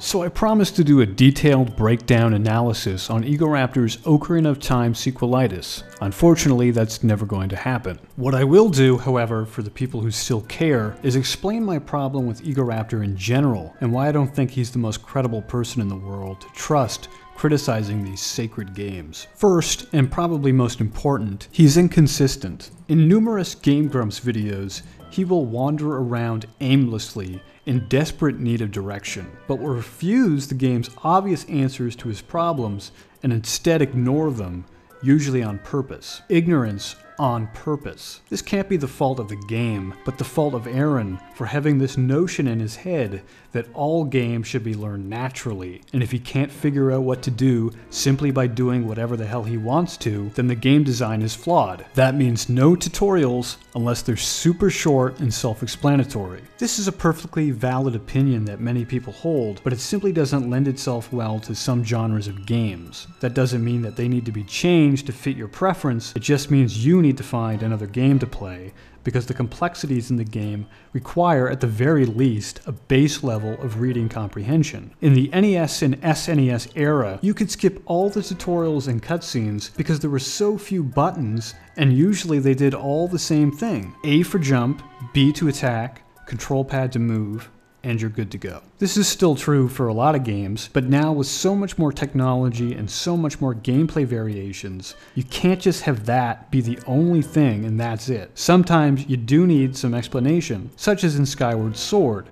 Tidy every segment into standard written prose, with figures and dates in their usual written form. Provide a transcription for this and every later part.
So I promised to do a detailed breakdown analysis on Egoraptor's Ocarina of Time sequelitis. Unfortunately, that's never going to happen. What I will do, however, for the people who still care, is explain my problem with Egoraptor in general, and why I don't think he's the most credible person in the world to trust criticizing these sacred games. First, and probably most important, he's inconsistent. In numerous Game Grumps videos, he will wander around aimlessly in desperate need of direction, but will refuse the game's obvious answers to his problems and instead ignore them, usually on purpose. Ignorance on purpose. This can't be the fault of the game, but the fault of Aaron for having this notion in his head that all games should be learned naturally, and if he can't figure out what to do simply by doing whatever the hell he wants to, then the game design is flawed. That means no tutorials unless they're super short and self-explanatory. This is a perfectly valid opinion that many people hold, but it simply doesn't lend itself well to some genres of games. That doesn't mean that they need to be changed to fit your preference, it just means you need to find another game to play, because the complexities in the game require, at the very least, a base level of reading comprehension. In the NES and SNES era, you could skip all the tutorials and cutscenes because there were so few buttons, and usually they did all the same thing. A for jump, B to attack, control pad to move, and you're good to go. This is still true for a lot of games, but now with so much more technology and so much more gameplay variations, you can't just have that be the only thing and that's it. Sometimes you do need some explanation, such as in Skyward Sword,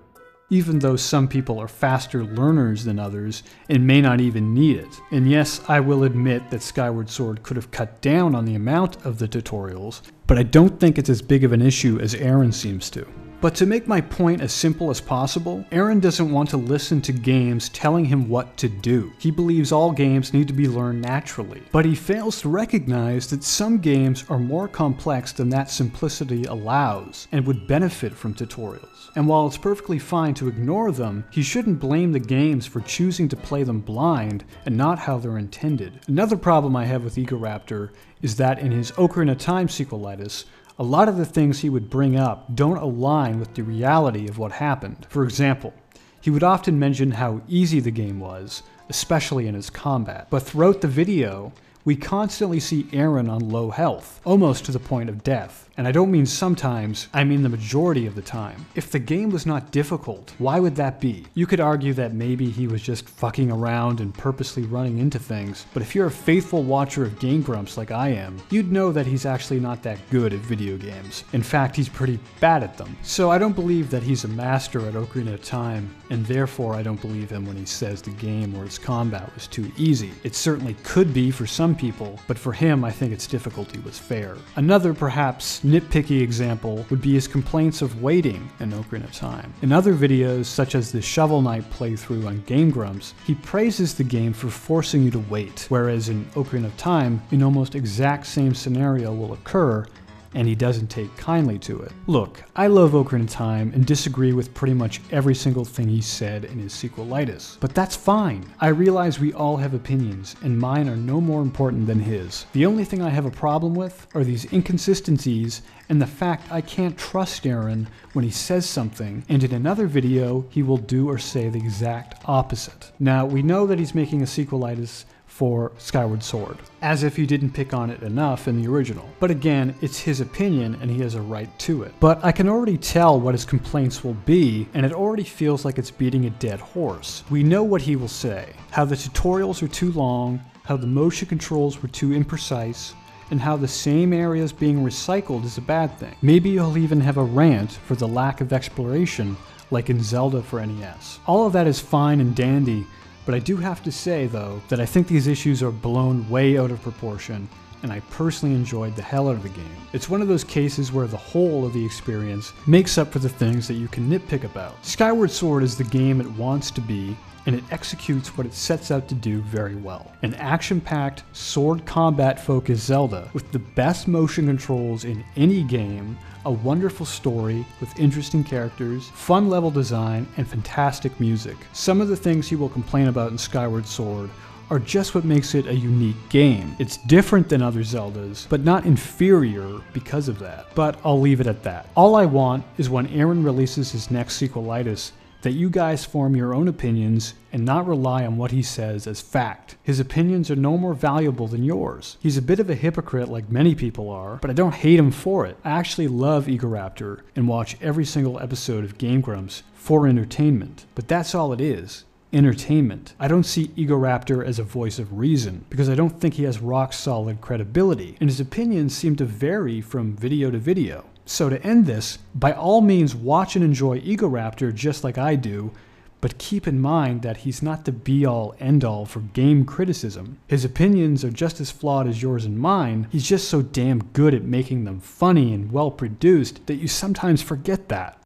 even though some people are faster learners than others and may not even need it. And yes, I will admit that Skyward Sword could have cut down on the amount of the tutorials, but I don't think it's as big of an issue as Aaron seems to. But to make my point as simple as possible, Aaron doesn't want to listen to games telling him what to do. He believes all games need to be learned naturally. But he fails to recognize that some games are more complex than that simplicity allows, and would benefit from tutorials. And while it's perfectly fine to ignore them, he shouldn't blame the games for choosing to play them blind and not how they're intended. Another problem I have with Egoraptor is that in his Ocarina of Time sequelitis, a lot of the things he would bring up don't align with the reality of what happened. For example, he would often mention how easy the game was, especially in his combat. But throughout the video, we constantly see Aaron on low health, almost to the point of death. And I don't mean sometimes, I mean the majority of the time. If the game was not difficult, why would that be? You could argue that maybe he was just fucking around and purposely running into things, but if you're a faithful watcher of Game Grumps like I am, you'd know that he's actually not that good at video games. In fact, he's pretty bad at them. So I don't believe that he's a master at Ocarina of Time, and therefore I don't believe him when he says the game or its combat was too easy. It certainly could be for some people, but for him I think its difficulty was fair. Another perhaps nitpicky example would be his complaints of waiting in Ocarina of Time. In other videos, such as the Shovel Knight playthrough on Game Grumps, he praises the game for forcing you to wait, whereas in Ocarina of Time, an almost exact same scenario will occur, and he doesn't take kindly to it. Look, I love Ocarina of Time and disagree with pretty much every single thing he said in his sequelitis, but that's fine. I realize we all have opinions, and mine are no more important than his. The only thing I have a problem with are these inconsistencies and the fact I can't trust Aaron when he says something, and in another video he will do or say the exact opposite. Now, we know that he's making a sequelitis for Skyward Sword, as if he didn't pick on it enough in the original. But again, it's his opinion and he has a right to it. But I can already tell what his complaints will be, and it already feels like it's beating a dead horse. We know what he will say, how the tutorials are too long, how the motion controls were too imprecise, and how the same areas being recycled is a bad thing. Maybe he'll even have a rant for the lack of exploration, like in Zelda for NES. All of that is fine and dandy, but I do have to say, though, that I think these issues are blown way out of proportion, and I personally enjoyed the hell out of the game. It's one of those cases where the whole of the experience makes up for the things that you can nitpick about. Skyward Sword is the game it wants to be, and it executes what it sets out to do very well. An action-packed, sword combat-focused Zelda with the best motion controls in any game, a wonderful story with interesting characters, fun level design, and fantastic music. Some of the things he will complain about in Skyward Sword are just what makes it a unique game. It's different than other Zeldas, but not inferior because of that. But I'll leave it at that. All I want is when Aaron releases his next sequelitis that you guys form your own opinions and not rely on what he says as fact. His opinions are no more valuable than yours. He's a bit of a hypocrite like many people are, but I don't hate him for it. I actually love Egoraptor and watch every single episode of Game Grumps for entertainment. But that's all it is. Entertainment. I don't see Egoraptor as a voice of reason because I don't think he has rock solid credibility, and his opinions seem to vary from video to video. So to end this, by all means watch and enjoy Egoraptor just like I do, but keep in mind that he's not the be-all end-all for game criticism. His opinions are just as flawed as yours and mine. He's just so damn good at making them funny and well-produced that you sometimes forget that.